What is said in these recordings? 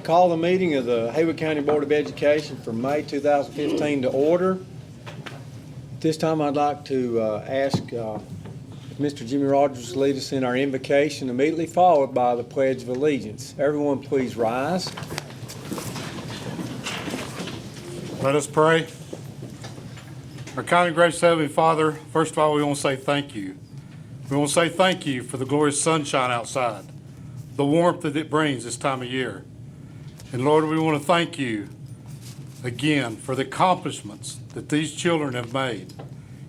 call the meeting of the Haywood County Board of Education for May 2015 to order. At this time, I'd like to ask Mr. Jimmy Rogers to lead us in our invocation, immediately followed by the Pledge of Allegiance. Everyone, please rise. Let us pray. Our kind and gracious Heavenly Father, first of all, we want to say thank you. We want to say thank you for the glorious sunshine outside, the warmth that it brings this time of year. And Lord, we want to thank you again for the accomplishments that these children have made.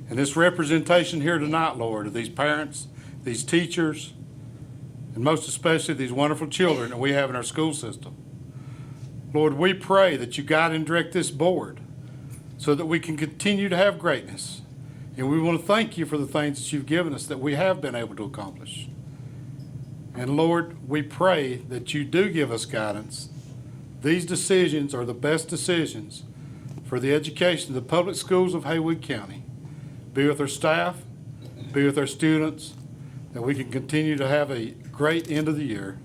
And this representation here tonight, Lord, of these parents, these teachers, and most especially these wonderful children that we have in our school system. Lord, we pray that you guide and direct this board so that we can continue to have greatness. And we want to thank you for the things that you've given us that we have been able to accomplish. And Lord, we pray that you do give us guidance. These decisions are the best decisions for the education of the public schools of Haywood County. Be with our staff, be with our students, that we can continue to have a great end of the year.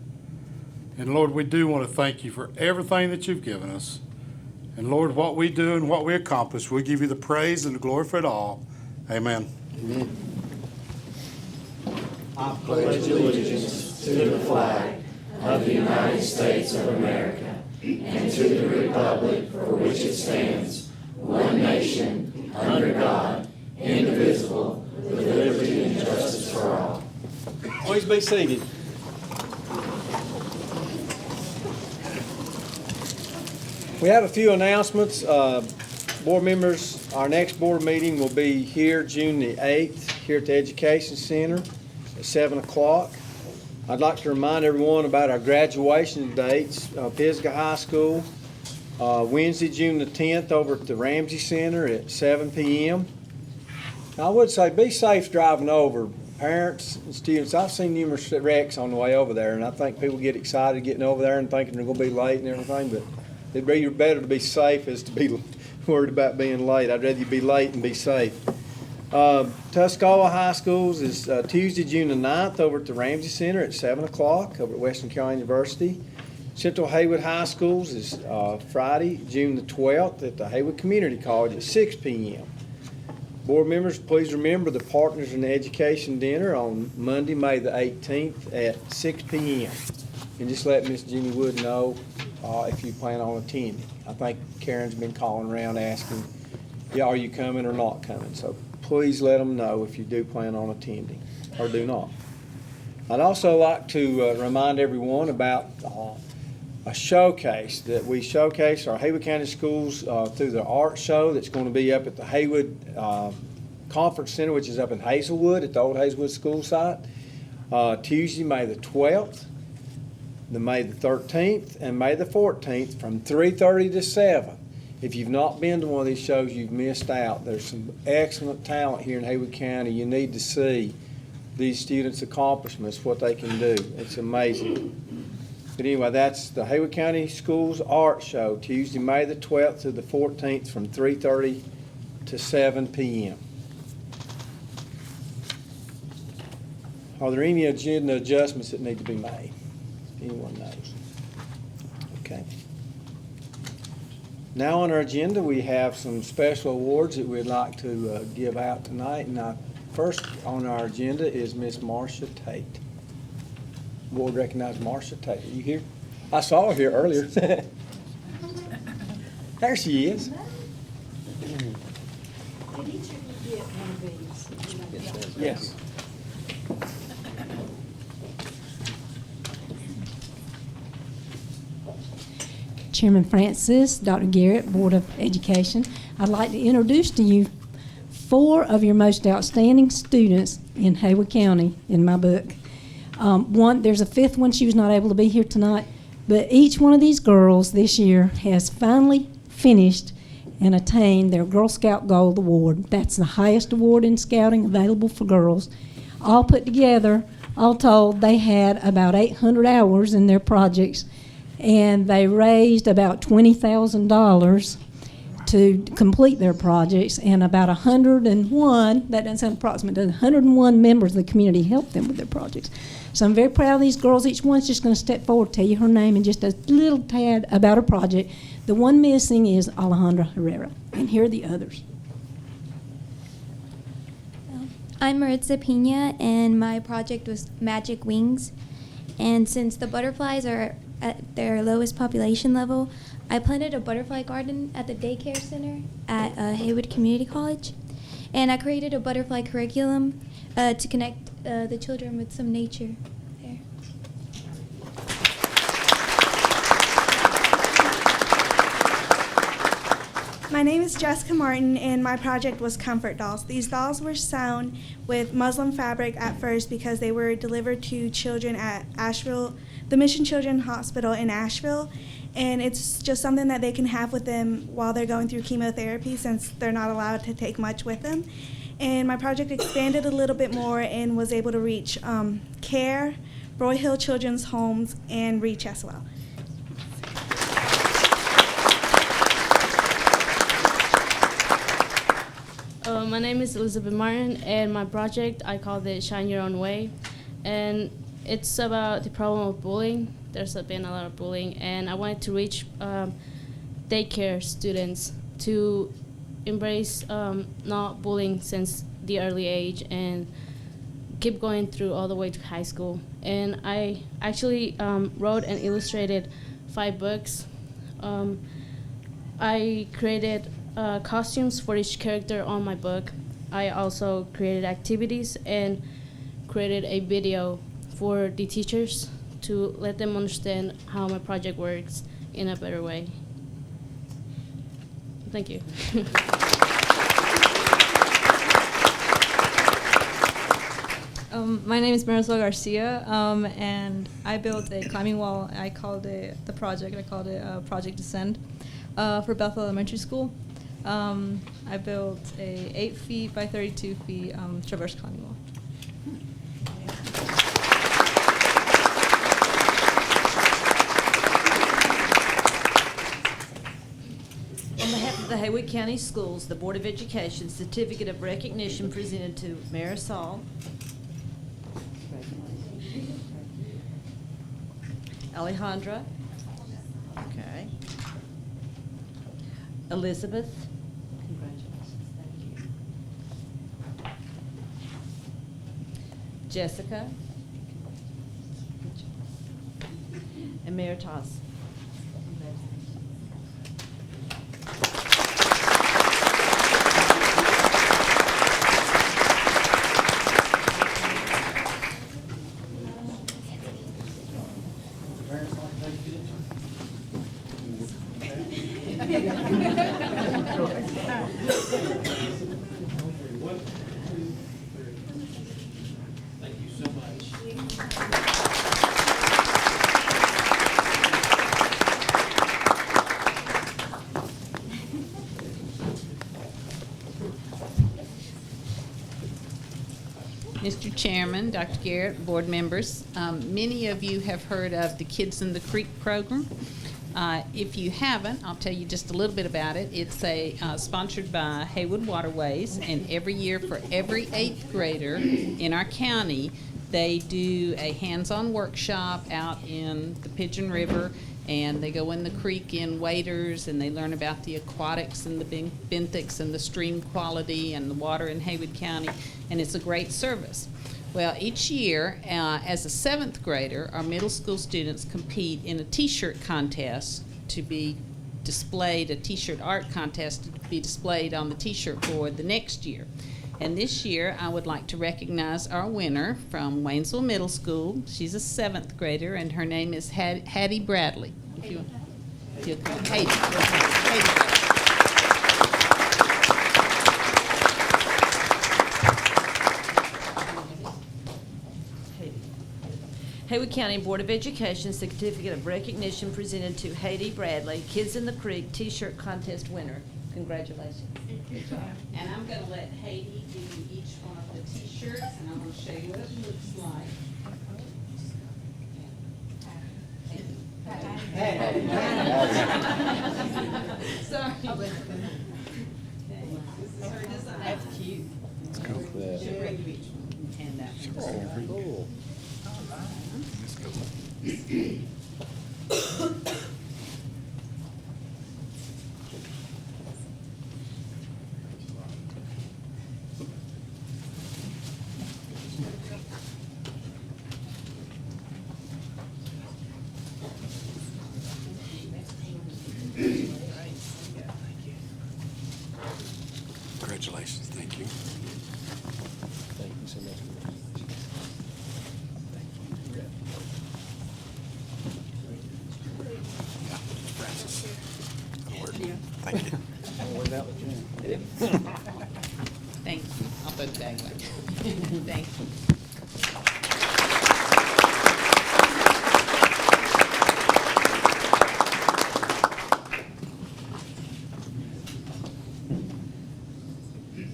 And Lord, we do want to thank you for everything that you've given us. And Lord, what we do and what we accomplish, we give you the praise and the glory for it all. Amen. Amen. I pledge allegiance to the flag of the United States of America and to the republic for which it stands, one nation, under God, indivisible, with liberty and justice for all. Please be seated. We have a few announcements. Board members, our next board meeting will be here June the 8th, here at the Education Center at 7 o'clock. I'd like to remind everyone about our graduation dates. Pisgah High School, Wednesday, June the 10th, over at the Ramsey Center at 7 p.m. I would say be safe driving over. Parents and students, I've seen numerous wrecks on the way over there, and I think people get excited getting over there and thinking they're going to be late and everything, but it'd be better to be safe as to be worried about being late. I'd rather you be late and be safe. Tuscola High Schools is Tuesday, June the 9th, over at the Ramsey Center at 7 o'clock, over at Western Carolina University. Central Haywood High Schools is Friday, June the 12th, at the Haywood Community College at 6 p.m. Board members, please remember the Partners in the Education Dinner on Monday, May the 18th at 6 p.m. And just let Miss Jeannie Wood know if you plan on attending. I think Karen's been calling around asking, yeah, are you coming or not coming? So please let them know if you do plan on attending or do not. I'd also like to remind everyone about a showcase that we showcase our Haywood County schools through the art show that's going to be up at the Haywood Conference Center, which is up in Hazelwood at the old Hazelwood school site, Tuesday, May the 12th, the May the 13th, and May the 14th from 3:30 to 7. If you've not been to one of these shows, you've missed out. There's some excellent talent here in Haywood County. You need to see these students' accomplishments, what they can do. It's amazing. But anyway, that's the Haywood County Schools Art Show, Tuesday, May the 12th to the 14th from 3:30 to 7 p.m. Are there any agenda adjustments that need to be made? Anyone knows? Okay. Now on our agenda, we have some special awards that we'd like to give out tonight. And first on our agenda is Miss Marcia Tate. Board recognize Marcia Tate. Are you here? I saw her here earlier. There she is. Did each of you get one of these? Yes. Chairman Francis, Dr. Garrett, Board of Education, I'd like to introduce to you 4 of your most outstanding students in Haywood County in my book. There's a 5th one. She was not able to be here tonight, but each one of these girls this year has finally finished and attained their Girl Scout Gold Award. That's the highest award in scouting available for girls. All put together, all told, they had about 800 hours in their projects, and they raised about $20,000 to complete their projects, and about 101, that doesn't sound approximate, 101 members of the community helped them with their projects. So I'm very proud of these girls. Each one's just going to step forward, tell you her name and just a little tad about her project. The one missing is Alejandra Herrera, and here are the others. I'm Maritza Pina, and my project was Magic Wings. And since the butterflies are at their lowest population level, I planted a butterfly garden at the daycare center at Haywood Community College. And I created a butterfly curriculum to connect the children with some nature there. My name is Jessica Martin, and my project was comfort dolls. These dolls were sewn with muslin fabric at first because they were delivered to children at Asheville, the Mission Children's Hospital in Asheville, and it's just something that they can have with them while they're going through chemotherapy since they're not allowed to take much with them. And my project expanded a little bit more and was able to reach CARE, Roy Hill Children's Homes, and REACH as well. My name is Elizabeth Martin, and my project, I called it Shine Your Own Way. And it's about the problem of bullying. There's been a lot of bullying, and I wanted to reach daycare students to embrace not bullying since the early age and keep going through all the way to high school. And I actually wrote and illustrated 5 books. I created costumes for each character on my book. I also created activities and created a video for the teachers to let them understand how my project works in a better way. Thank you. My name is Marisol Garcia, and I built a climbing wall. I called it Project Descend for Bethel Elementary School. I built a 8 feet by 32 feet traverse climbing wall. On behalf of the Haywood County Schools, the Board of Education certificate of recognition presented to Marisol, Alejandra, okay, Elizabeth, congratulations, thank you, Jessica, and Mayor Toss. Thank you so much. Mr. Chairman, Dr. Garrett, board members, many of you have heard of the Kids in the Creek program. If you haven't, I'll tell you just a little bit about it. It's sponsored by Haywood Waterways, and every year for every 8th grader in our county, they do a hands-on workshop out in the Pigeon River, and they go in the creek in waders, and they learn about the aquatics and the benthics and the stream quality and the water in Haywood County, and it's a great service. Well, each year, as a 7th grader, our middle school students compete in a T-shirt contest to be displayed, a T-shirt art contest to be displayed on the T-shirt board the next year. And this year, I would like to recognize our winner from Waynesville Middle School. She's a 7th grader, and her name is Hattie Bradley. If you Hattie. Hattie. Haywood County Board of Education certificate of recognition presented to Haiti Bradley, Kids in the Creek T-shirt contest winner. Congratulations. And I'm going to let Haiti give you each one of the T-shirts, and I'm going to show you what it looks like. That's cute. Should bring you each one. Hand that one. Cool. Congratulations, thank you. Thank you so much. Yeah, Francis. That'll work. Thank you. Thank you. I'll put it that way. Thank you.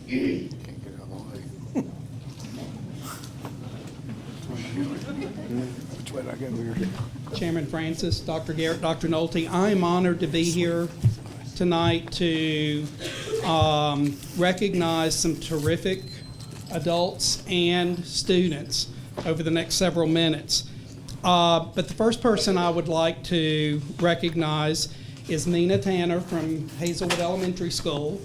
Can't get out of the way. Which way do I go here? Chairman Francis, Dr. Garrett, Dr. Nolte, I am honored to be here tonight to recognize some terrific adults and students over the next several minutes. But the first person I would like to recognize is Mina Tanner from Haywood Elementary School.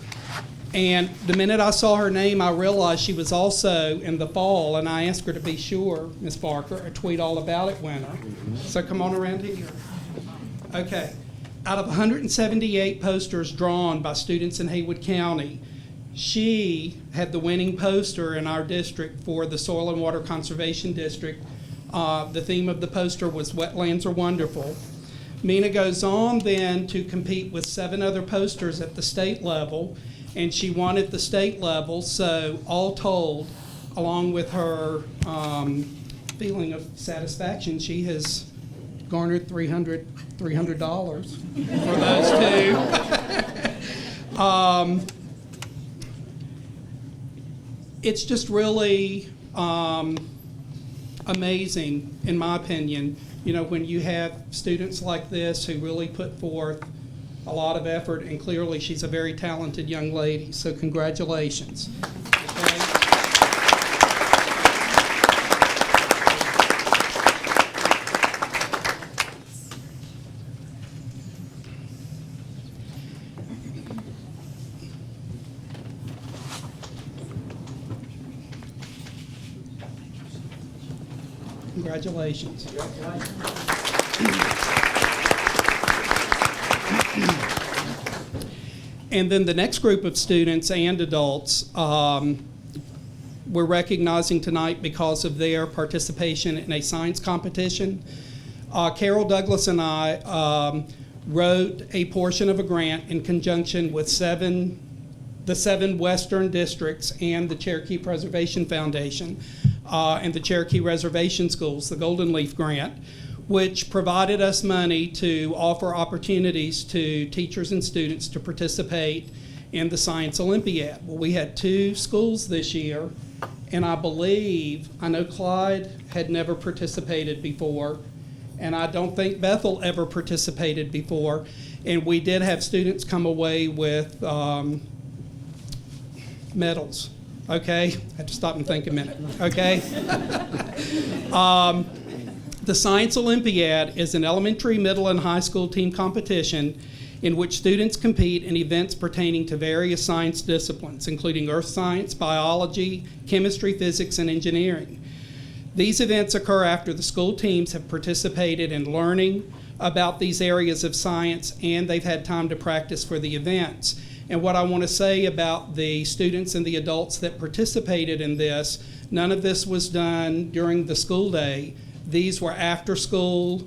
And the minute I saw her name, I realized she was also in the fall, and I asked her to be sure, Ms. Barker, a tweet all about it winner. So come on around here. Okay. Out of 178 posters drawn by students in Haywood County, she had the winning poster in our district for the Soil and Water Conservation District. The theme of the poster was Wetlands Are Wonderful. Mina goes on then to compete with 7 other posters at the state level, and she won at the state level. So all told, along with her feeling of satisfaction, she has garnered $300 for those two. It's just really amazing, in my opinion, you know, when you have students like this who really put forth a lot of effort, and clearly she's a very talented young lady, so congratulations. Okay. Congratulations. And then the next group of students and adults we're recognizing tonight because of their participation in a science competition. Carol Douglas and I wrote a portion of a grant in conjunction with the 7 Western districts and the Cherokee Preservation Foundation and the Cherokee Reservation Schools, the Golden Leaf Grant, which provided us money to offer opportunities to teachers and students to participate in the Science Olympiad. Well, we had 2 schools this year, and I know Clyde had never participated before, and I don't think Bethel ever participated before, and we did have students come away with medals. Okay, I had to stop and think a minute. Okay. The Science Olympiad is an elementary, middle, and high school team competition in which students compete in events pertaining to various science disciplines, including earth science, biology, chemistry, physics, and engineering. These events occur after the school teams have participated in learning about these areas of science, and they've had time to practice for the events. And what I want to say about the students and the adults that participated in this, none of this was done during the school day. These were after-school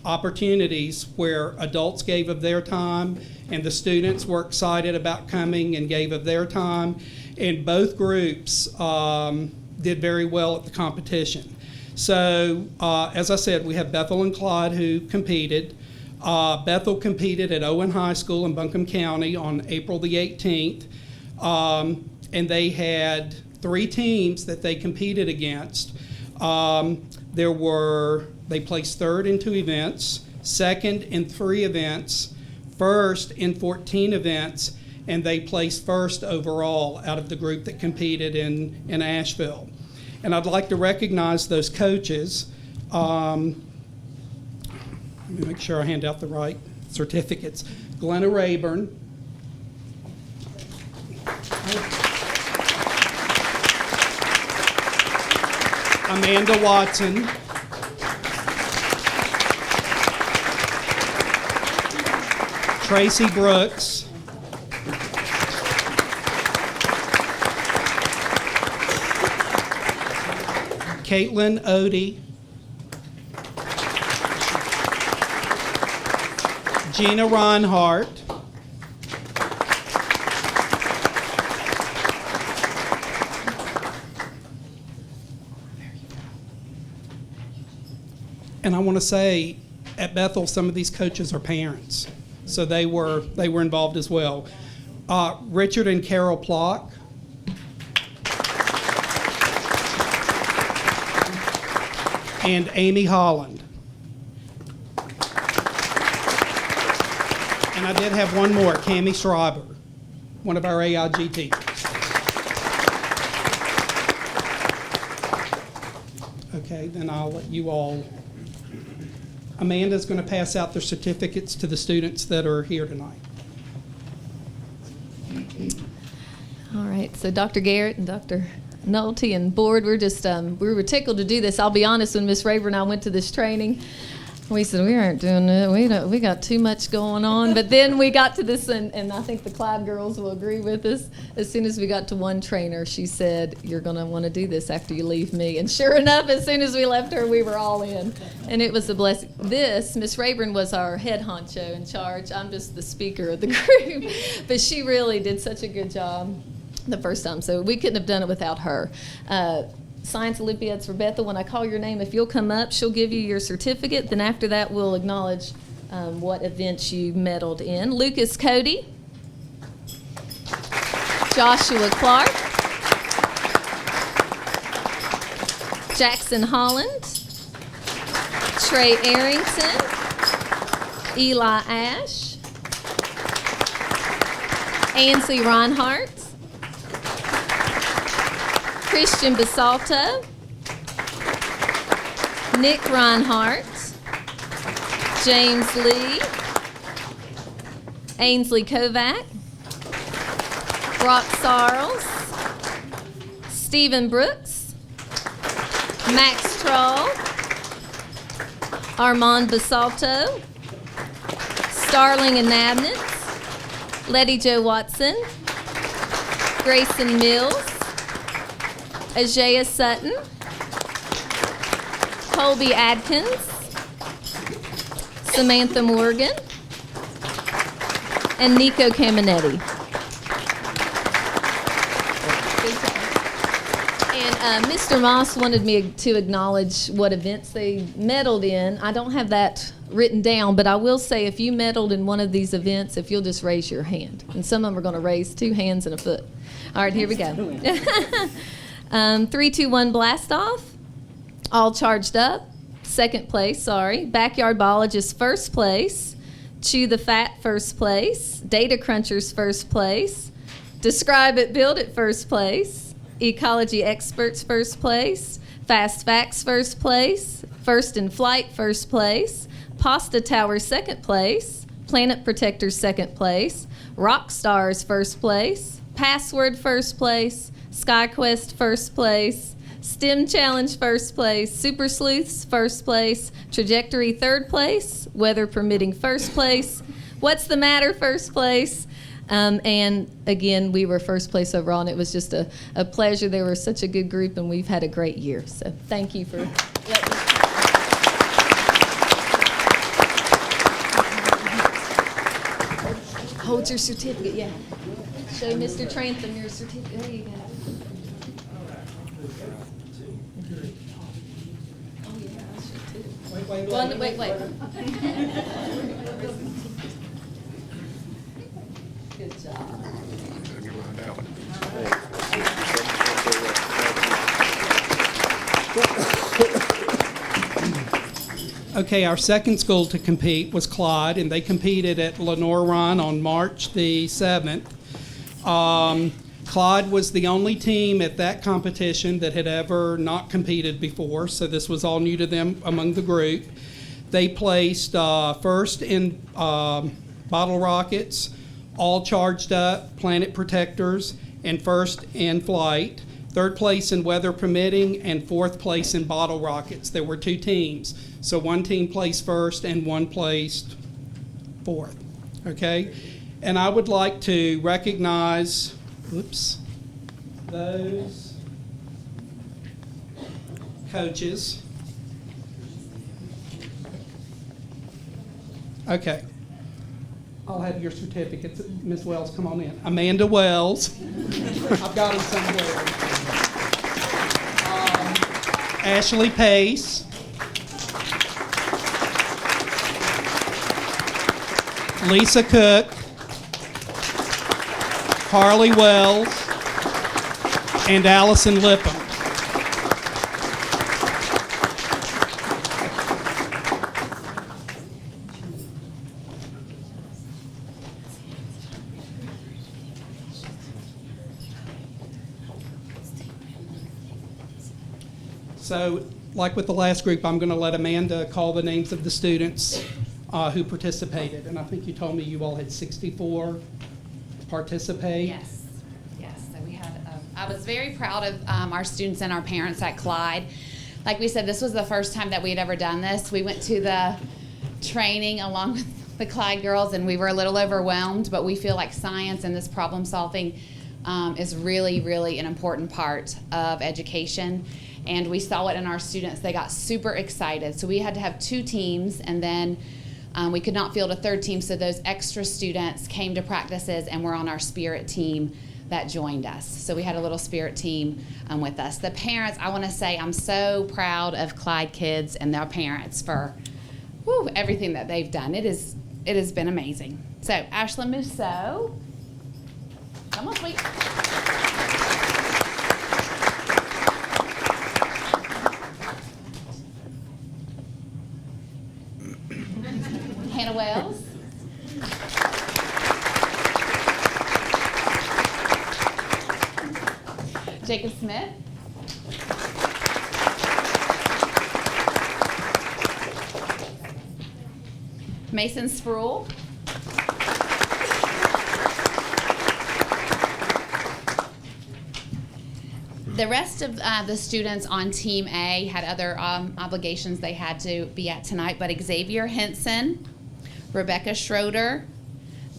opportunities where adults gave of their time and the students were excited about coming and gave of their time. And both groups did very well at the competition. So, as I said, we have Bethel and Clyde who competed. Bethel competed at Owen High School in Buncombe County on April the 18th. And they had 3 teams that they competed against. They placed third in 2 events, second in 3 events, first in 14 events, and they placed first overall out of the group that competed in Asheville. And I'd like to recognize those coaches. Let me make sure I hand out the right certificates. Glenna Rayburn. Amanda Watson. Tracy Brooks. Caitlin Odie. Gina Reinhardt. And I want to say, at Bethel, some of these coaches are parents, so they were involved as well. Richard and Carol Plock. And Amy Holland. And I did have one more, Cammie Schreiber, one of our AIG teachers. Okay, then I'll let you all. Amanda's going to pass out their certificates to the students that are here tonight. All right, so Dr. Garrett and Dr. Nolte and board, we were tickled to do this. I'll be honest, when Miss Rayburn and I went to this training, we said, we aren't doing it. We got too much going on. But then we got to this, and I think the Clyde girls will agree with us. As soon as we got to one trainer, she said, you're going to want to do this after you leave me. And sure enough, as soon as we left her, we were all in. And it was a blessing. Miss Rayburn was our head honcho in charge. I'm just the speaker of the group. But she really did such a good job the first time. So we couldn't have done it without her. Science Olympiads for Bethel. When I call your name, if you'll come up, she'll give you your certificate. Then after that, we'll acknowledge what events you medaled in. Lucas Cody, Joshua Clark, Jackson Holland, Trey Arrington, Eli Ash, Ainsley Reinhardt, Christian Basalto, Nick Reinhardt, James Lee, Ainsley Kovac, Brock Sarles, Stephen Brooks, Max Troll, Armand Basalto, Starling and Nabnitz, Letty Jo Watson, Grayson Mills, Ajaya Sutton, Colby Adkins, Samantha Morgan, and Nico Caminetti. And Mr. Moss wanted me to acknowledge what events they medaled in. I don't have that written down, but I will say if you medaled in one of these events, if you'll just raise your hand. And some of them are going to raise 2 hands and a foot. All right, here we go. 3, 2, 1 blast off. All charged up. Second place, sorry. Backyard Biologist first place. Chew the Fat first place. Data Crunchers first place. Describe It, Build It first place. Ecology Experts first place. Fast Facts first place. First in Flight first place. Pasta Tower second place. Planet Protectors second place. Rock Stars first place. Password first place. SkyQuest first place, STEM Challenge first place, Super Sleuths first place, Trajectory third place, Weather Permitting first place, What's the Matter first place, and again, we were first place overall, and it was just a pleasure. They were such a good group, and we've had a great year. So thank you for letting me. Hold your certificate, yeah. Show Mr. Trantham your certificate. There you go. Wait. Good job. Okay, our second school to compete was Clyde, and they competed at Lenore Run on March the 7th. Clyde was the only team at that competition that had ever not competed before, so this was all new to them among the group. They placed first in bottle rockets, all charged up, planet protectors, and first in flight. Third place in weather permitting, and fourth place in bottle rockets. There were two teams, so one team placed first and one placed fourth. Okay, and I would like to recognize, those coaches. Okay. I'll have your certificates. Ms. Wells, come on in. Amanda Wells. I've got them somewhere. Ashley Pace. Lisa Cook. Carly Wells. And Allison Lippum. So, like with the last group, I'm going to let Amanda call the names of the students who participated. And I think you told me you all had 64 participate. Yes. So we had. I was very proud of our students and our parents at Clyde. Like we said, this was the first time that we had ever done this. We went to the training along with the Clyde girls, and we were a little overwhelmed. But we feel like science and this problem solving is really, really an important part of education. And we saw it in our students. They got super excited. So we had to have two teams, and then we could not field a third team, so those extra students came to practices and were on our spirit team that joined us. So we had a little spirit team with us. The parents, I want to say I'm so proud of Clyde kids and their parents for everything that they've done. It has been amazing. So Ashlyn Mousseau, come on, sweet. Hannah Wells. Jacob Smith. Mason Sproul. The rest of the students on Team A had other obligations they had to be at tonight, but Xavier Henson, Rebecca Schroeder,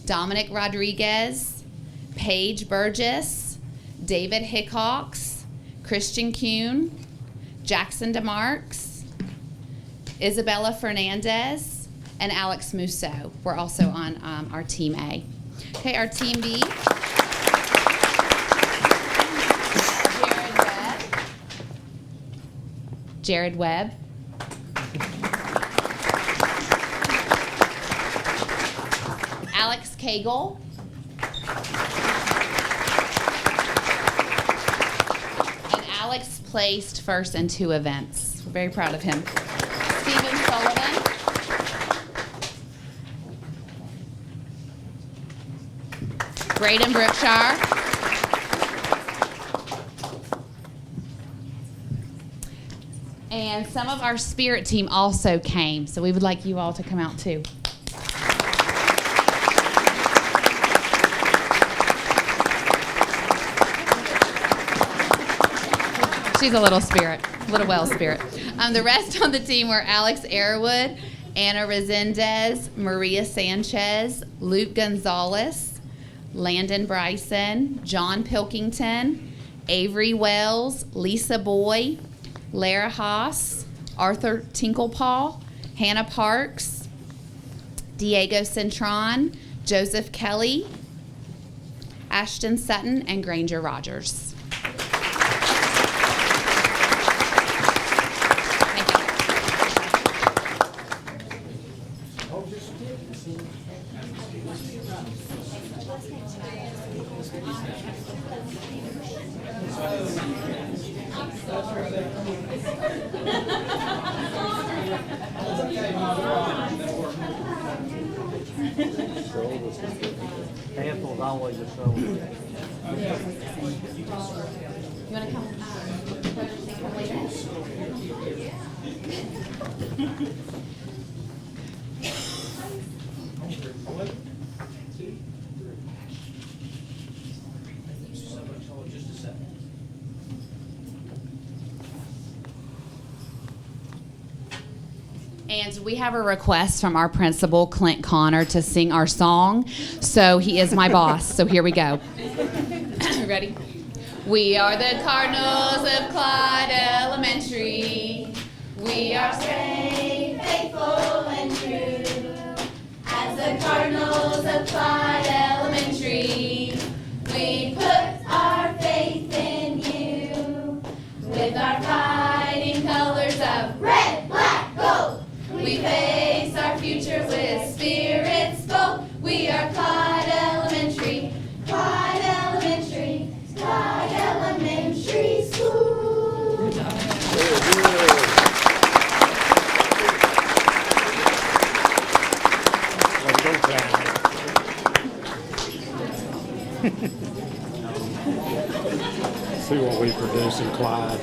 Dominic Rodriguez, Paige Burgess, David Hickox, Christian Kuhn, Jackson DeMarks, Isabella Fernandez, and Alex Mousseau were also on our Team A. Okay, our Team B. Jared Webb. Alex Cagle. And Alex placed first in 2 events. We're very proud of him. Stephen Sullivan. Braden Brookshire. And some of our spirit team also came, so we would like you all to come out too. She's a little spirit, little well spirit. The rest on the team were Alex Airwood, Anna Resendez, Maria Sanchez, Luke Gonzalez, Landon Bryson, John Pilkington, Avery Wells, Lisa Boy, Lara Haas, Arthur Tinklepaw, Hannah Parks, Diego Cintron, Joseph Kelly, Ashton Sutton, and Granger Rogers. Okay, always a trouble. You want to come later? And we have a request from our principal, Clint Connor, to sing our song. So he is my boss. So here we go. Ready? We are the Cardinals of Clyde Elementary. We are brave, faithful, and true. As the Cardinals of Clyde Elementary, we put our faith in you. With our fighting colors of red, black, gold, we face our future with spirits bold. We are Clyde Elementary, Clyde Elementary, Clyde Elementary School. See what we produce in Clyde.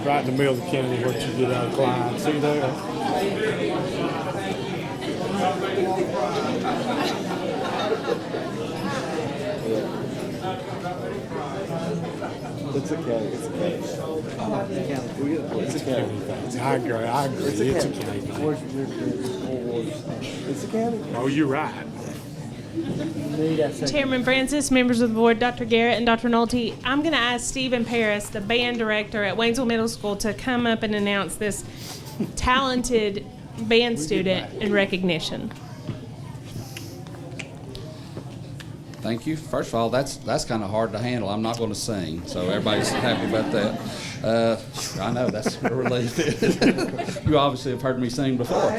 Right in the middle of the county, what you get out of Clyde. See there? It's okay. It's okay. It's a county. I agree. It's a county. It's a county. Oh, you're right. Chairman Francis, members of the board, Dr. Garrett and Dr. Nolte, I'm going to ask Stephen Paris, the band director at Waynesville Middle School, to come up and announce this talented band student in recognition. Thank you. First of all, that's kind of hard to handle. I'm not going to sing, so everybody's happy about that. I know, that's a relief. You obviously have heard me sing before.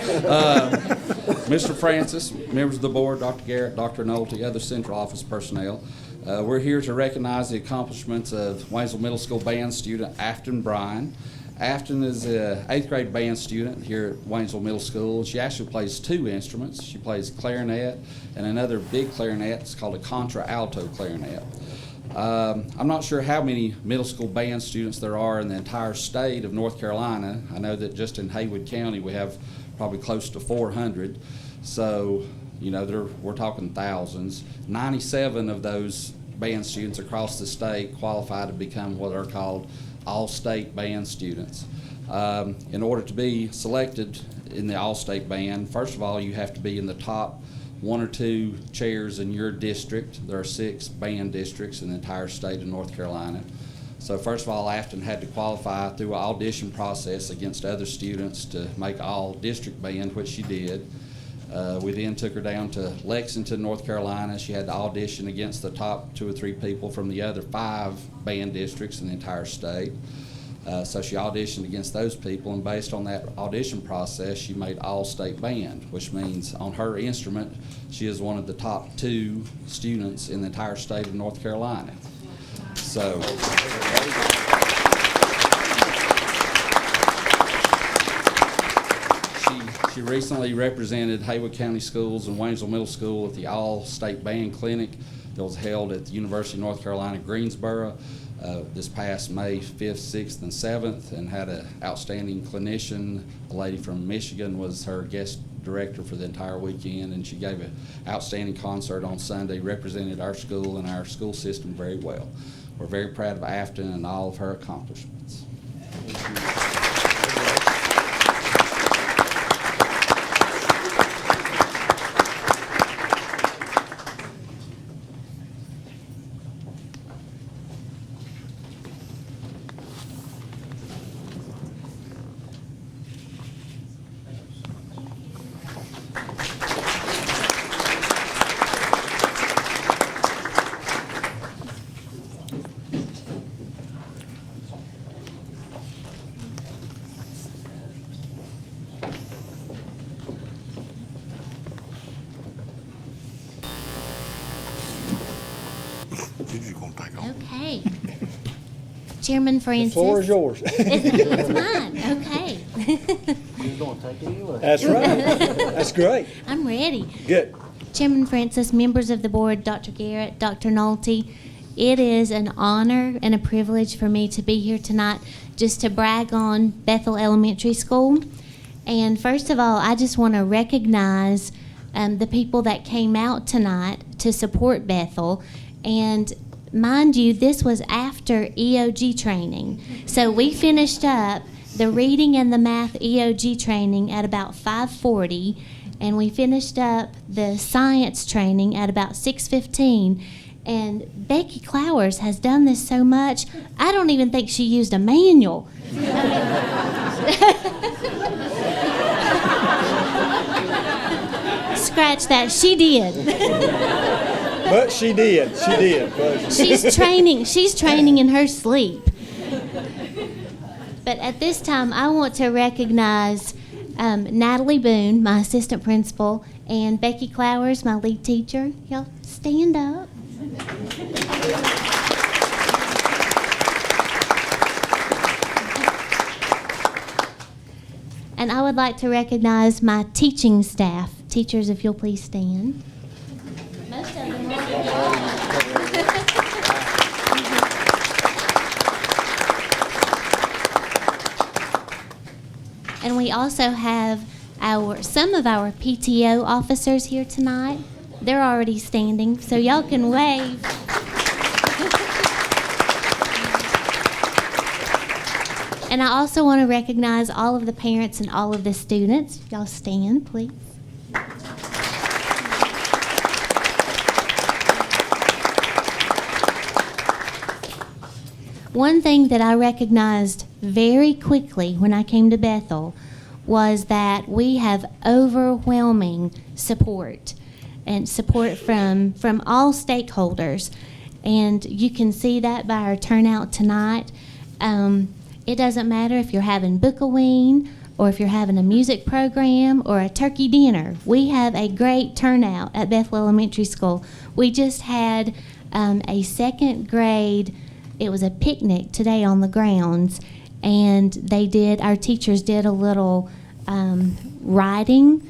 Mr. Francis, members of the board, Dr. Garrett, Dr. Nolte, other central office personnel, we're here to recognize the accomplishments of Waynesville Middle School band student Afton Bryan. Afton is an 8th grade band student here at Waynesville Middle School. She actually plays 2 instruments. She plays clarinet and another big clarinet. It's called a contra-alto clarinet. I'm not sure how many middle school band students there are in the entire state of North Carolina. I know that just in Haywood County we have probably close to 400. So, you know, we're talking thousands. 97 of those band students across the state qualify to become what are called all-state band students. In order to be selected in the all-state band, first of all, you have to be in the top 1 or 2 chairs in your district. There are 6 band districts in the entire state of North Carolina. So first of all, Afton had to qualify through an audition process against other students to make all district band, which she did. We then took her down to Lexington, North Carolina. She had to audition against the top 2 or 3 people from the other 5 band districts in the entire state. So she auditioned against those people, and based on that audition process, she made all-state band, which means on her instrument, she is one of the top 2 students in the entire state of North Carolina. So. She recently represented Haywood County Schools and Waynesville Middle School at the All-State Band Clinic that was held at the University of North Carolina, Greensboro, this past May 5th, 6th, and 7th, and had an outstanding clinician. A lady from Michigan was her guest director for the entire weekend, and she gave an outstanding concert on Sunday, represented our school and our school system very well. We're very proud of Afton and all of her accomplishments. Okay. Chairman Francis. The floor is yours. It's mine. Okay. You're going to take it anyway. That's right. That's great. I'm ready. Good. Chairman Francis, members of the board, Dr. Garrett, Dr. Nolte, it is an honor and a privilege for me to be here tonight just to brag on Bethel Elementary School. And first of all, I just want to recognize the people that came out tonight to support Bethel. And mind you, this was after EOG training. So we finished up the reading and the math EOG training at about 5:40, and we finished up the science training at about 6:15. And Becky Clowers has done this so much, I don't even think she used a manual. Scratch that, she did. But she did. But She's training in her sleep. But at this time, I want to recognize Natalie Boone, my assistant principal, and Becky Clowers, my lead teacher. Y'all stand up. And I would like to recognize my teaching staff. Teachers, if you'll please stand. Most of them And we also have some of our PTO officers here tonight. They're already standing, so y'all can wave. And I also want to recognize all of the parents and all of the students. Y'all stand, please. One thing that I recognized very quickly when I came to Bethel was that we have overwhelming support, and support from all stakeholders. And you can see that by our turnout tonight. It doesn't matter if you're having Book-A-Ween or if you're having a music program or a turkey dinner. We have a great turnout at Bethel Elementary School. We just had a second grade, it was a picnic today on the grounds, and our teachers did a little writing,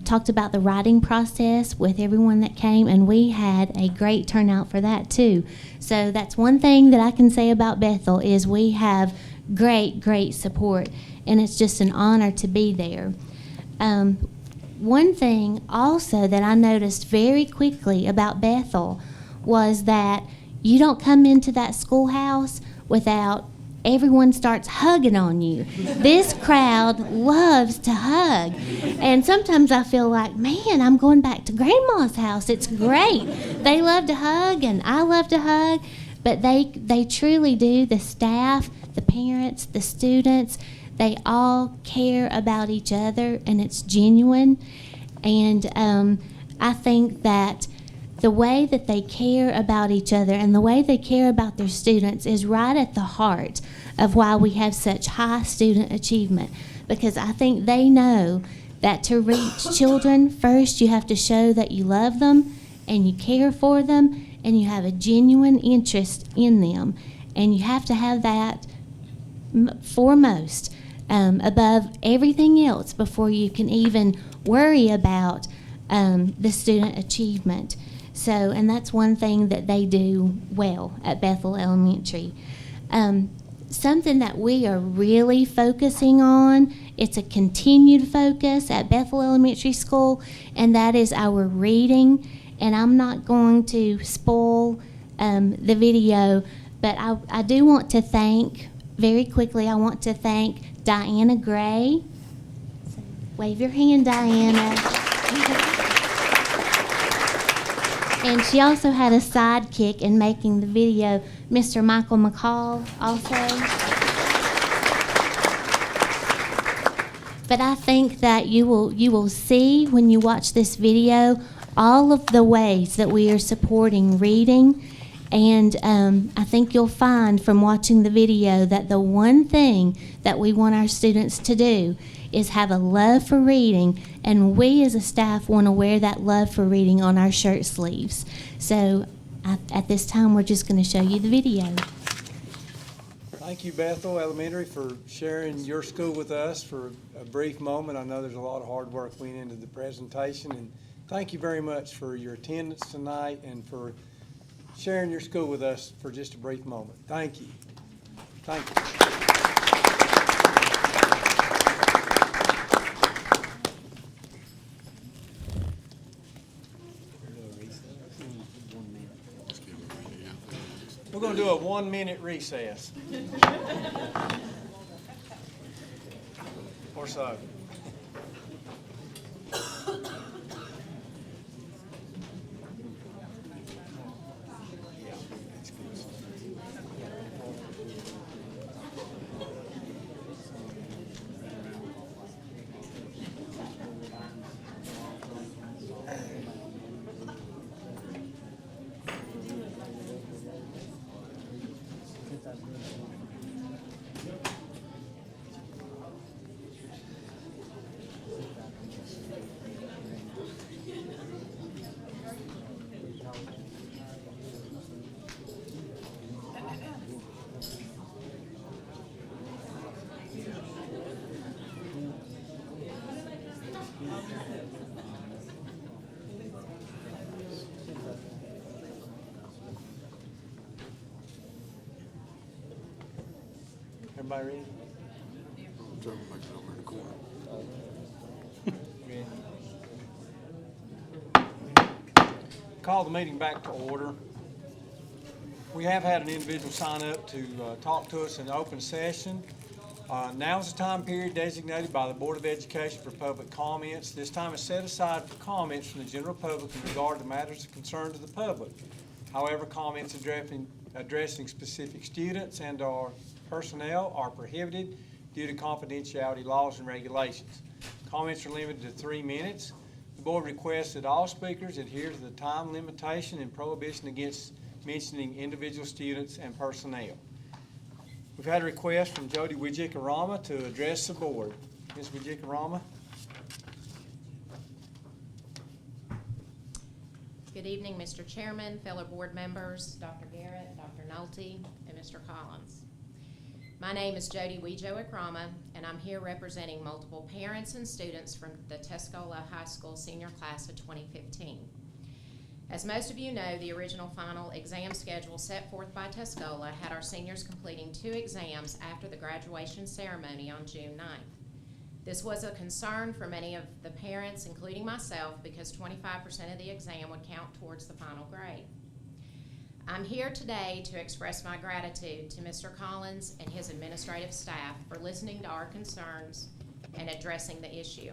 talked about the writing process with everyone that came, and we had a great turnout for that too. So that's one thing that I can say about Bethel is we have great support, and it's just an honor to be there. One thing also that I noticed very quickly about Bethel was that you don't come into that schoolhouse without everyone starts hugging on you. This crowd loves to hug. And sometimes I feel like, man, I'm going back to Grandma's house. It's great. They love to hug, and I love to hug. But they truly do. The staff, the parents, the students, they all care about each other, and it's genuine. And I think that the way that they care about each other and the way they care about their students is right at the heart of why we have such high student achievement. Because I think they know that to reach children, first you have to show that you love them and you care for them and you have a genuine interest in them. And you have to have that foremost above everything else before you can even worry about the student achievement. So, and that's one thing that they do well at Bethel Elementary. Something that we are really focusing on, it's a continued focus at Bethel Elementary School, and that is our reading. And I'm not going to spoil the video, but I do want to thank, very quickly, I want to thank Diana Gray. So wave your hand, Diana. And she also had a sidekick in making the video, Mr. Michael McCall also. But I think that you will see when you watch this video all of the ways that we are supporting reading. And I think you'll find from watching the video that the one thing that we want our students to do is have a love for reading, and we as a staff want to wear that love for reading on our shirt sleeves. So at this time, we're just going to show you the video. Thank you, Bethel Elementary, for sharing your school with us for a brief moment. I know there's a lot of hard work went into the presentation, and Thank you very much for your attendance tonight and for sharing your school with us for just a brief moment. Thank you. Thank you. We're going to do a 1-minute recess. Or so. Everybody ready? Call the meeting back to order. We have had an individual sign up to talk to us in open session. Now is the time period designated by the Board of Education for public comments. This time is set aside for comments from the general public in regard to matters of concern to the public. However, comments addressing specific students and or personnel are prohibited due to confidentiality laws and regulations. Comments are limited to 3 minutes. The board requests that all speakers adhere to the time limitation and prohibition against mentioning individual students and personnel. We've had a request from Jody Wijikarama to address the board. Ms. Wijikarama. Good evening, Mr. Chairman, fellow board members, Dr. Garrett, Dr. Nolte, and Mr. Collins. My name is Jody Wijikarama, and I'm here representing multiple parents and students from the Tuscola High School senior class of 2015. As most of you know, the original final exam schedule set forth by Tuscola had our seniors completing 2 exams after the graduation ceremony on June 9th. This was a concern for many of the parents, including myself, because 25% of the exam would count towards the final grade. I'm here today to express my gratitude to Mr. Collins and his administrative staff for listening to our concerns and addressing the issue.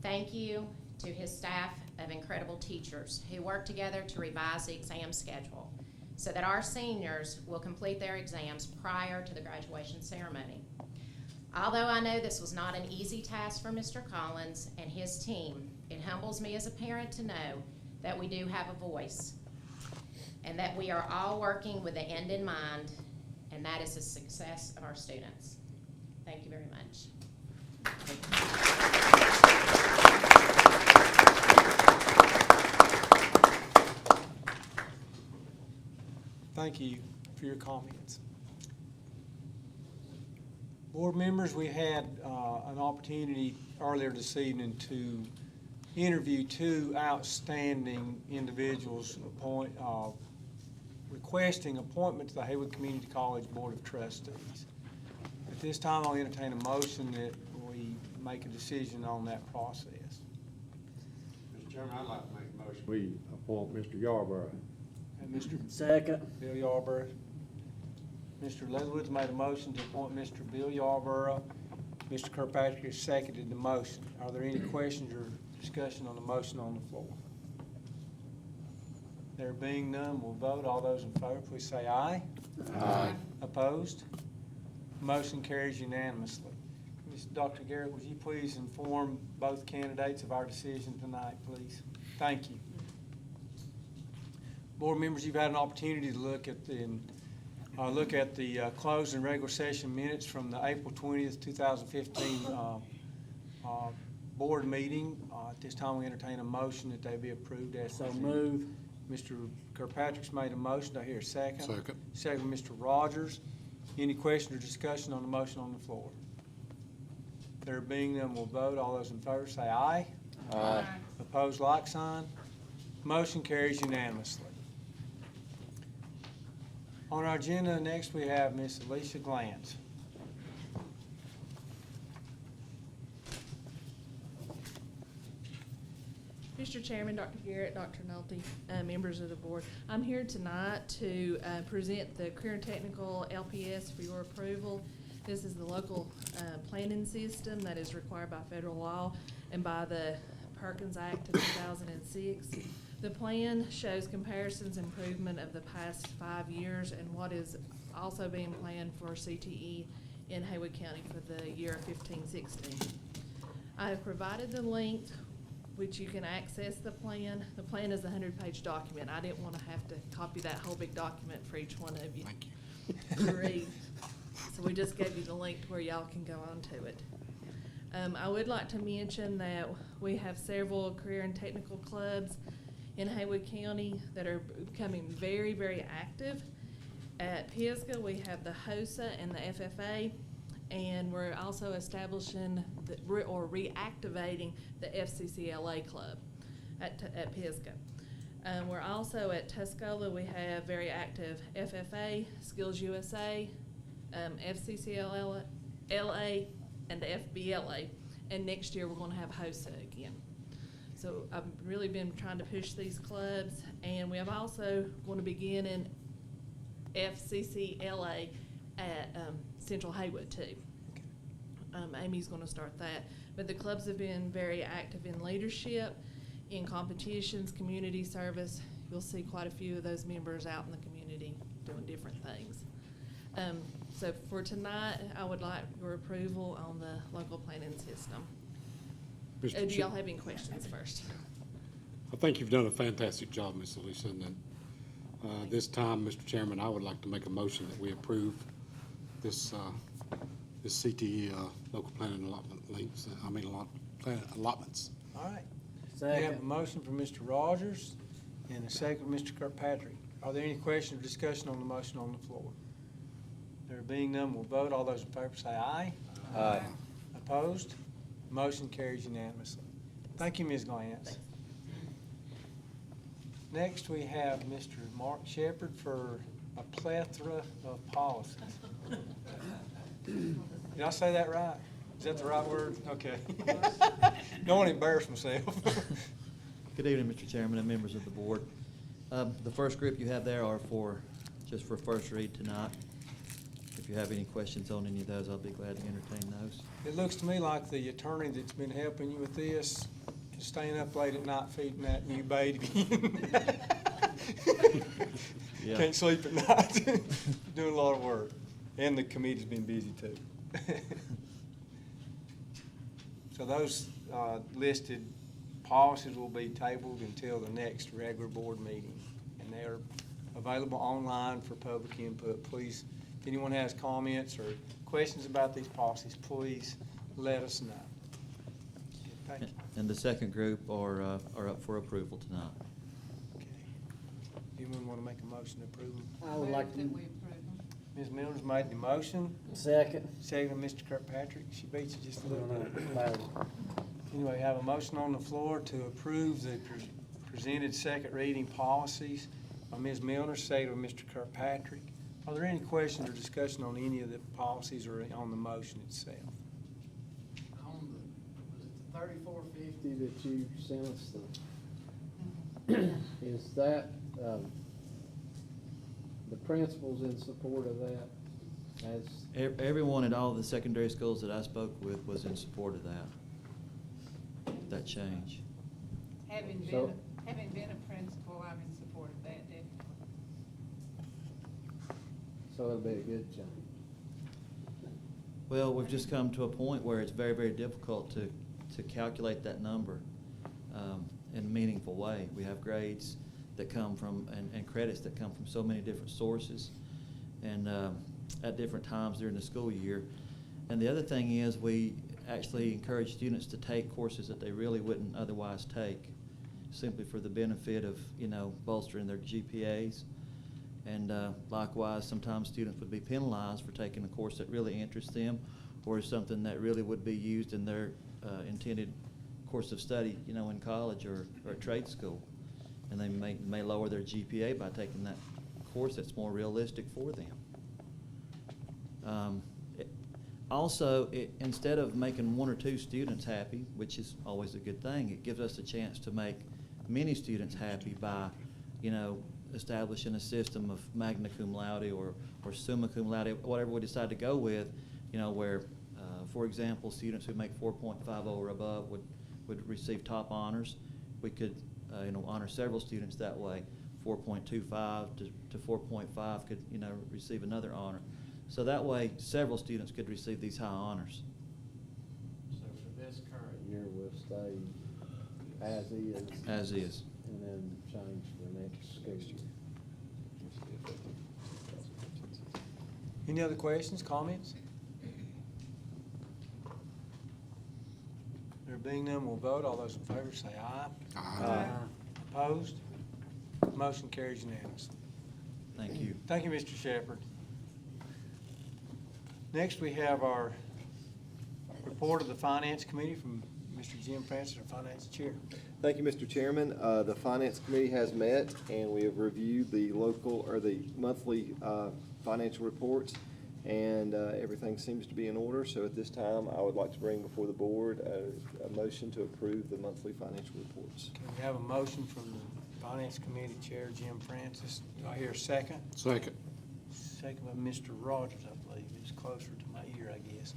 Thank you to his staff of incredible teachers who work together to revise the exam schedule so that our seniors will complete their exams prior to the graduation ceremony. Although I know this was not an easy task for Mr. Collins and his team, it humbles me as a parent to know that we do have a voice and that we are all working with the end in mind, and that is the success of our students. Thank you very much. Thank you for your comments. Board members, we had an opportunity earlier this evening to interview 2 outstanding individuals requesting appointment to the Haywood Community College Board of Trustees. At this time, I'll entertain a motion that we make a decision on that process. Mr. Chairman, I'd like to make a motion. We appoint Mr. Yarborough. And Mr. Second. Bill Yarborough. Mr. Leatherwood's made a motion to appoint Mr. Bill Yarborough. Mr. Kirkpatrick has seconded the motion. Are there any questions or discussion on the motion on the floor? There being none, we'll vote. All those in favor, please say aye. Aye. Opposed? Motion carries unanimously. Dr. Garrett, would you please inform both candidates of our decision tonight, please? Thank you. Board members, you've had an opportunity to look at the closed and regular session minutes from the April 20th, 2015 board meeting. At this time, we entertain a motion that they be approved as So presented. move. Mr. Kirkpatrick's made a motion. Do I hear a second? Second. Second, Mr. Rogers. Any question or discussion on the motion on the floor? There being none, we'll vote. All those in favor say aye. Aye. Opposed, like sign. Motion carries unanimously. On our agenda, next we have Miss Alicia Glantz. Mr. Chairman, Dr. Garrett, Dr. Nolte, members of the board, I'm here tonight to present the Career and Technical LPS for your approval. This is the local planning system that is required by federal law and by the Perkins Act of 2006. The plan shows comparisons improvement of the past 5 years and what is also being planned for CTE in Haywood County for the year 15-16. I have provided the link which you can access the plan. The plan is a 100-page document. I didn't want to have to copy that whole big document for each one of you. Thank you. To read. So we just gave you the link to where y'all can go on to it. I would like to mention that we have several career and technical clubs in Haywood County that are becoming very, very active. At Pisgah, we have the HOSA and the FFA, and we're also establishing or reactivating the FCCLA club at Pisgah. We're also at Tuscola, we have very active FFA, Skills USA, FCCLA, and the FBLA, and next year we're going to have HOSA again. So I've really been trying to push these clubs, and we have also going to begin in FCCLA at Central Haywood too. Amy's going to start that. But the clubs have been very active in leadership, in competitions, community service. You'll see quite a few of those members out in the community doing different things. So for tonight, I would like your approval on the local planning system. Do y'all have any questions first? I think you've done a fantastic job, Ms. Alicia, and this time, Mr. Chairman, I would like to make a motion that we approve this CTE local planning allotment links. Allotments. All right. We have a motion from Mr. Rogers and a second from Mr. Kirkpatrick. Are there any questions or discussion on the motion on the floor? There being none, we'll vote. All those in favor say aye. Aye. Opposed? Motion carries unanimously. Thank you, Ms. Glantz. Next, we have Mr. Mark Shepard for a plethora of policies. Did I say that right? Is that the right word? Okay. Don't want to embarrass myself. Good evening, Mr. Chairman and members of the board. The first group you have there are just for first read tonight. If you have any questions on any of those, I'll be glad to entertain those. It looks to me like the attorney that's been helping you with this is staying up late at night feeding that new baby. Yeah. Can't sleep at night. Doing a lot of work. And the committee's been busy too. So those listed policies will be tabled until the next regular board meeting. And they're available online for public input. Please, if anyone has comments or questions about these policies, please let us know. Thank you. And the second group are up for approval tonight. Okay. Anyone want to make a motion to approve them? I would like to. Ms. Miller's made the motion. Second. Second, Mr. Kirkpatrick. She beats you just a little bit. Anyway, have a motion on the floor to approve the presented second reading policies by Ms. Milner, second by Mr. Kirkpatrick. Are there any questions or discussion on any of the policies or on the motion itself? On was it the 3450 that you sent us? Is that the principals in support of that? As Everyone at all the secondary schools that I spoke with was in support of that change. Having been a principal, I'm in support of that, definitely. So it'll be a good change. Well, we've just come to a point where it's very, very difficult to calculate that number in a meaningful way. We have grades that come from, and credits that come from so many different sources and at different times during the school year. And the other thing is we actually encourage students to take courses that they really wouldn't otherwise take, simply for the benefit of, bolstering their GPAs. And likewise, sometimes students would be penalized for taking a course that really interests them or is something that really would be used in their intended course of study, you know, in college or at trade school. And they may lower their GPA by taking that course that's more realistic for them. Instead of making one or two students happy, which is always a good thing, it gives us a chance to make many students happy by, you know, establishing a system of magna cum laude or summa cum laude, whatever we decide to go with, you know, where, for example, students who make 4.50 or above would receive top honors. We could, you know, honor several students that way. 4.25 to 4.5 could, you know, receive another honor. So that way, several students could receive these high honors. So for this current year, we'll stay as is. As is. And then change for the next school year. Any other questions, comments? There being none, we'll vote. All those in favor say aye. Aye. Opposed? Motion carries unanimously. Thank you. Thank you, Mr. Shepherd. Next, we have our report of the Finance Committee from Mr. Jim Francis, our Finance Chair. Thank you, Mr. Chairman. The Finance Committee has met, and we have reviewed the monthly financial reports, and everything seems to be in order. So at this time, I would like to bring before the board a motion to approve the monthly financial reports. Can we have a motion from the Finance Committee Chair, Jim Francis? Do I hear a second? Second. Second by Mr. Rogers, I believe. It's closer to my ear, I guess.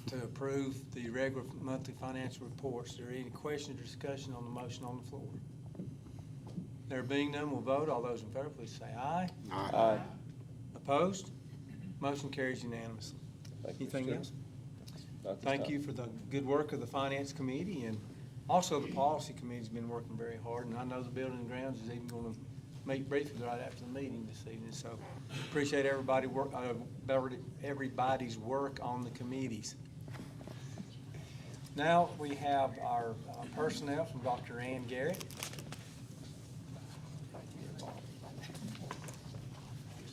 To approve the regular monthly financial reports. Is there any questions or discussion on the motion on the floor? There being none, we'll vote. All those in favor, please say aye. Aye. Opposed? Motion carries unanimously. Anything else? Thank you for the good work of the Finance Committee, and also the Policy Committee's been working very hard, and I know the Building and Grounds is even going to meet briefly right after the meeting this evening. So appreciate everybody's work on the committees. Now we have our personnel from Dr. Ann Garrett.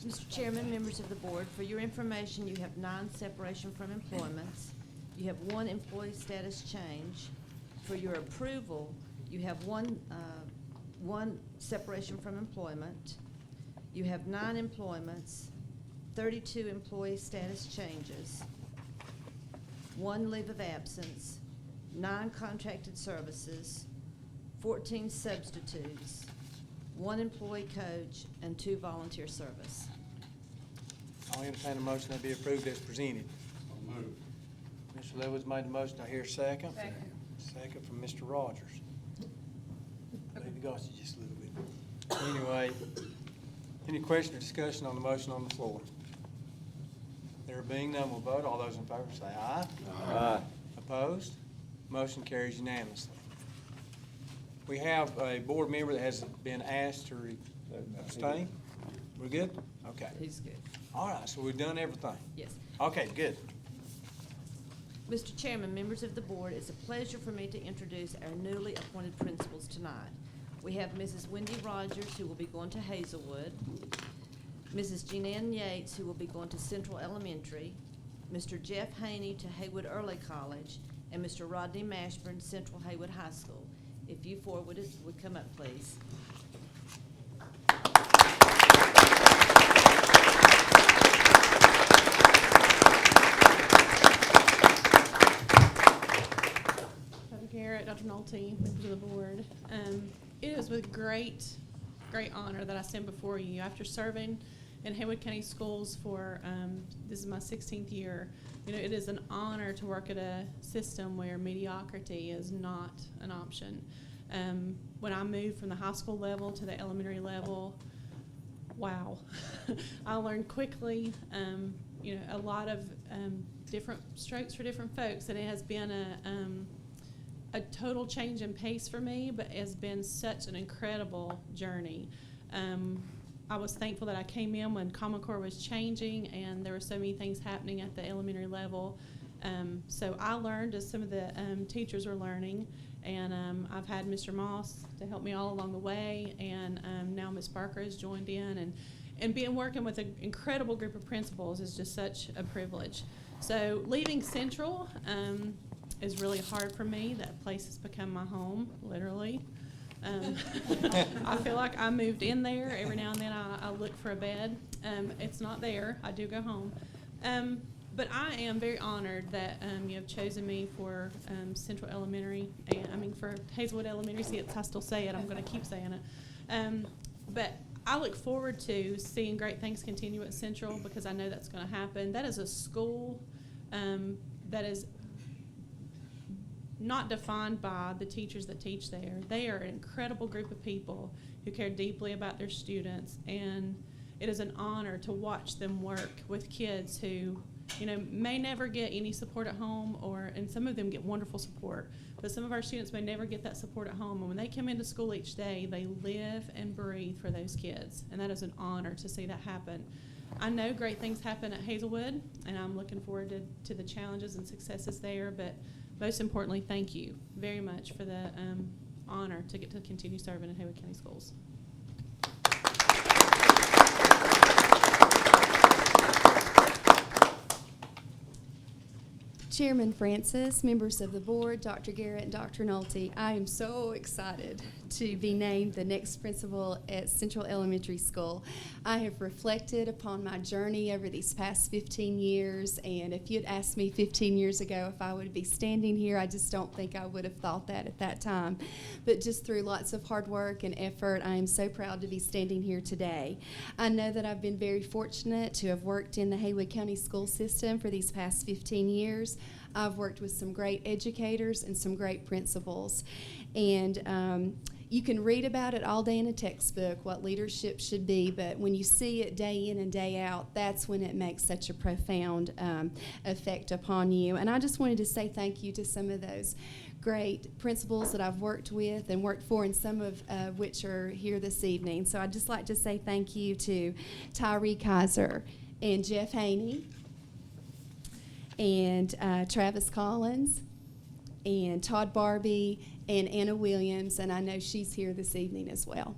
Mr. Chairman, members of the board, for your information, you have 9 separation from employments. You have 1 employee status change. For your approval, you have one separation from employment. You have 9 employments, 32 employee status changes, 1 leave of absence, 9 contracted services, 14 substitutes, 1 employee coach, and 2 volunteer service. I'll entertain a motion that be approved as presented. Mr. Lewis made the motion. I hear a second. Second from Mr. Rogers. Maybe got you just a little bit. Anyway, any question or discussion on the motion on the floor? There being none, we'll vote. All those in favor say aye. Aye. Opposed? Motion carries unanimously. We have a board member that has been asked to abstain. We're good? Okay. He's good. All right, so we've done everything. Yes. Okay, good. Mr. Chairman, members of the board, it's a pleasure for me to introduce our newly appointed principals tonight. We have Mrs. Wendy Rogers, who will be going to Hazelwood, Mrs. Jeananne Yates, who will be going to Central Elementary, Mr. Jeff Haney to Haywood Early College, and Mr. Rodney Mashburn, Central Haywood High School. If you four would come up, please. Dr. Garrett, Dr. Nolte, members of the board. It is with great honor that I stand before you after serving in Haywood County Schools for, this is my 16th year. You know, it is an honor to work at a system where mediocrity is not an option. When I moved from the high school level to the elementary level, wow. I learned quickly, you know, a lot of different strokes for different folks, and it has been a total change in pace for me, but it has been such an incredible journey. I was thankful that I came in when Common Core was changing and there were so many things happening at the elementary level. So I learned as some of the teachers are learning, and I've had Mr. Moss to help me all along the way, and now Ms. Barker has joined in, and working with an incredible group of principals is just such a privilege. So leaving Central, is really hard for me. That place has become my home, literally. I feel like I moved in there. Every now and then I look for a bed. It's not there. I do go home. But I am very honored that you have chosen me for Central Elementary, and for Haywood Elementary. See, I still say it. I'm going to keep saying it. But I look forward to seeing great things continue at Central because I know that's going to happen. That is a school that is not defined by the teachers that teach there. They are an incredible group of people who care deeply about their students, and it is an honor to watch them work with kids who, may never get any support at home, and some of them get wonderful support, but some of our students may never get that support at home. And when they come into school each day, they live and breathe for those kids, and that is an honor to see that happen. I know great things happen at Haywood, and I'm looking forward to the challenges and successes there, but most importantly, thank you very much for the honor to get to continue serving in Haywood County Schools. Chairman Francis, members of the board, Dr. Garrett and Dr. Nolte, I am so excited to be named the next principal at Central Elementary School. I have reflected upon my journey over these past 15 years, and if you'd asked me 15 years ago if I would be standing here, I just don't think I would have thought that at that time. But just through lots of hard work and effort, I am so proud to be standing here today. I know that I've been very fortunate to have worked in the Haywood County school system for these past 15 years. I've worked with some great educators and some great principals. And you can read about it all day in a textbook, what leadership should be, but when you see it day in and day out, that's when it makes such a profound effect upon you. And I just wanted to say thank you to some of those great principals that I've worked with and worked for, and some of which are here this evening. So I'd just like to say thank you to Tyree Kaiser and Jeff Haney and Travis Collins and Todd Barbie and Anna Williams, and I know she's here this evening as well.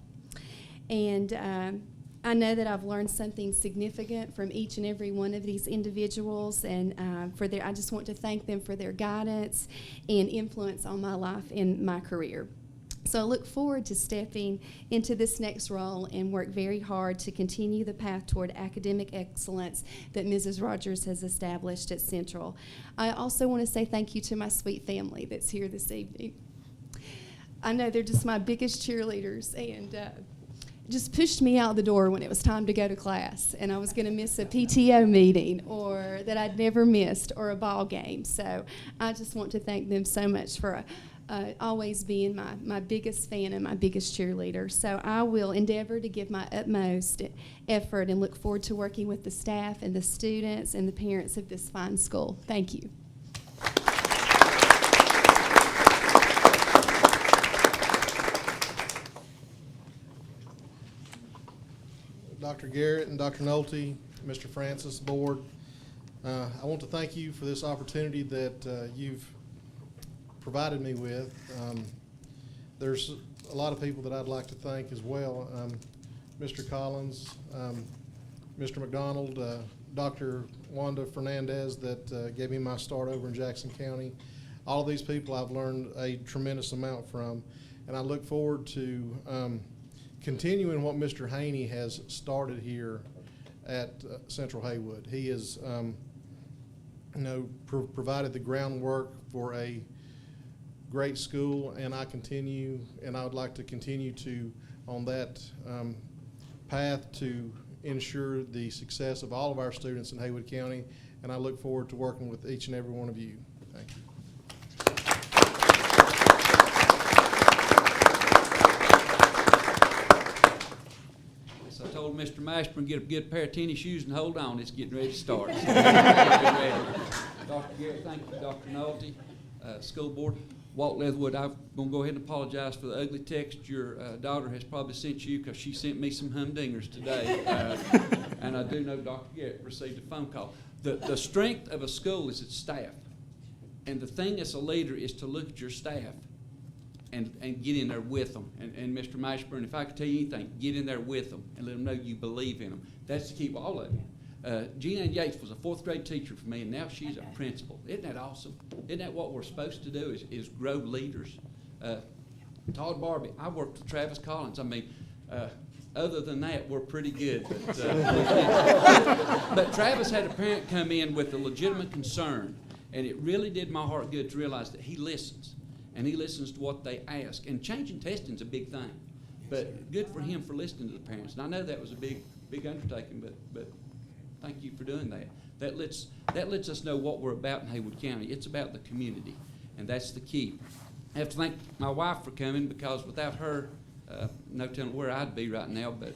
And I know that I've learned something significant from each and every one of these individuals, and I just want to thank them for their guidance and influence on my life and my career. So I look forward to stepping into this next role and work very hard to continue the path toward academic excellence that Mrs. Rogers has established at Central. I also want to say thank you to my sweet family that's here this evening. I know they're just my biggest cheerleaders, and just pushed me out the door when it was time to go to class and I was going to miss a PTO meeting or that I'd never missed or a ball game. So I just want to thank them so much for always being my biggest fan and my biggest cheerleader. So I will endeavor to give my utmost effort and look forward to working with the staff and the students and the parents of this fine school. Thank you. Dr. Garrett and Dr. Nolte, Mr. Francis, board, I want to thank you for this opportunity that you've provided me with. There's a lot of people that I'd like to thank as well. Mr. Collins, Mr. McDonald, Dr. Wanda Fernandez that gave me my start over in Jackson County. All of these people I've learned a tremendous amount from, and I look forward to continuing what Mr. Haney has started here at Central Haywood. He has provided the groundwork for a great school, and I would like to continue to on that path to ensure the success of all of our students in Haywood County, and I look forward to working with each and every one of you. Thank you. I told Mr. Mashburn, get a good pair of tennis shoes and hold on, it's getting ready to start. Dr. Garrett, thank you, Dr. Nolte, school board. Walt Leatherwood, I'm going to go ahead and apologize for the ugly text your daughter has probably sent you, because she sent me some humdingers today. And I do know Dr. Garrett received a phone call. The strength of a school is its staff. And the thing as a leader is to look at your staff and get in there with them. And Mr. Mashburn, if I could tell you anything, get in there with them and let them know you believe in them. That's to keep all of you. Jean Ann Yates was a 4th grade teacher for me, and now she's a principal. Isn't that awesome? Isn't that what we're supposed to do, is grow leaders? Todd Barbie, I worked with Travis Collins. I mean, other than that, we're pretty good. But Travis had a parent come in with a legitimate concern, and it really did my heart good to realize that he listens, and he listens to what they ask. And changing testing is a big thing, but good for him for listening to the parents. And I know that was a big undertaking, but thank you for doing that. That lets us know what we're about in Haywood County. It's about the community, and that's the key. I have to thank my wife for coming, because without her, no telling where I'd be right now, but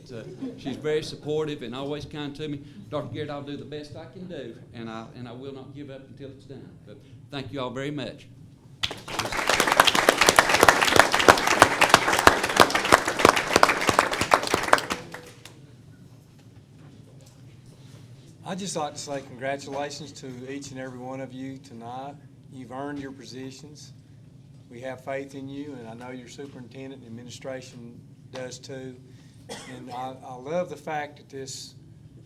she's very supportive and always kind to me. Dr. Garrett, I'll do the best I can do, and I will not give up until it's done. But thank you all very much. I'd just like to say congratulations to each and every one of you tonight. You've earned your positions. We have faith in you, and I know your superintendent and administration does too. And I love the fact that this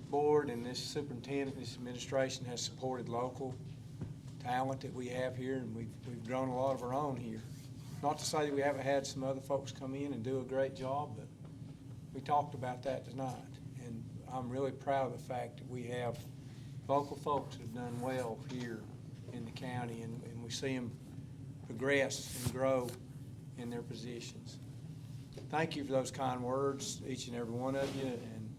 board and this superintendent and this administration has supported local talent that we have here, and we've grown a lot of our own here. Not to say that we haven't had some other folks come in and do a great job, but we talked about that tonight. And I'm really proud of the fact that we have local folks that have done well here in the county, and we see them progress and grow in their positions. Thank you for those kind words, each and every one of you, and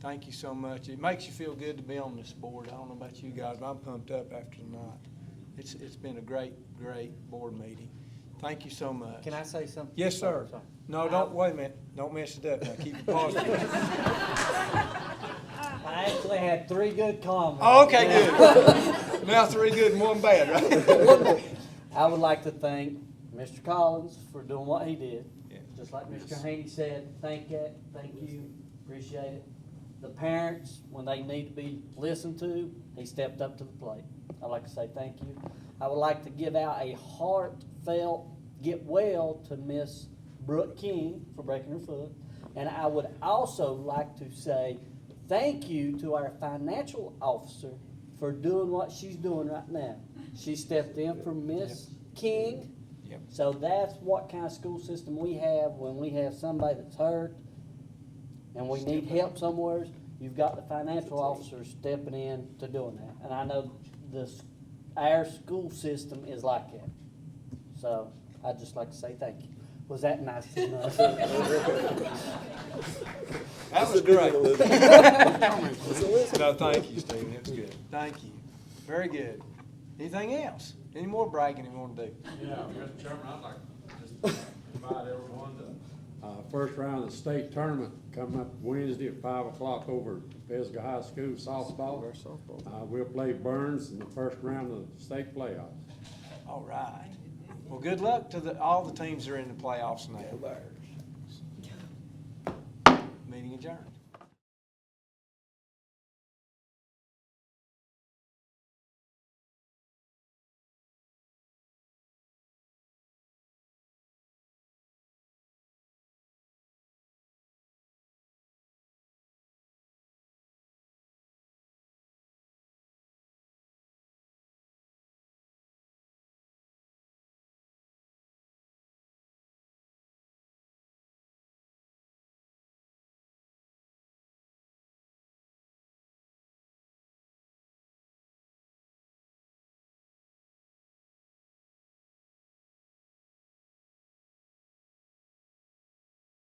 thank you so much. It makes you feel good to be on this board. I don't know about you guys, but I'm pumped up after tonight. It's been a great board meeting. Thank you so much. Can I say something? Yes, sir. No, don't, wait a minute. Don't mess it up now. Keep it positive. I actually had 3 good comments. Oh, okay, good. Now 3 good and 1 bad, right? I would like to thank Mr. Collins for doing what he did. Yeah. Just like Mr. Haney said, thank you, appreciate it. The parents, when they need to be listened to, he stepped up to the plate. I'd like to say thank you. I would like to give out a heartfelt get well to Miss Brooke King for breaking her foot. And I would also like to say thank you to our financial officer for doing what she's doing right now. She stepped in for Miss King. Yep. So that's what kind of school system we have when we have somebody that's hurt and we need help somewhere. You've got the financial officer stepping in to doing that. And I know our school system is like that. So I'd just like to say thank you. Was that nice enough? That was great. No, thank you, Stephen. It was good. Thank you. Very good. Anything else? Any more bragging you want to do? Yeah, Mr. Chairman, I'd like to just invite everyone to first round of the state tournament coming up Wednesday at 5 o'clock over at Pisgah High School softball. We'll play Burns in the first round of the state playoffs. All right. Well, good luck to all the teams that are in the playoffs now. Meeting adjourned.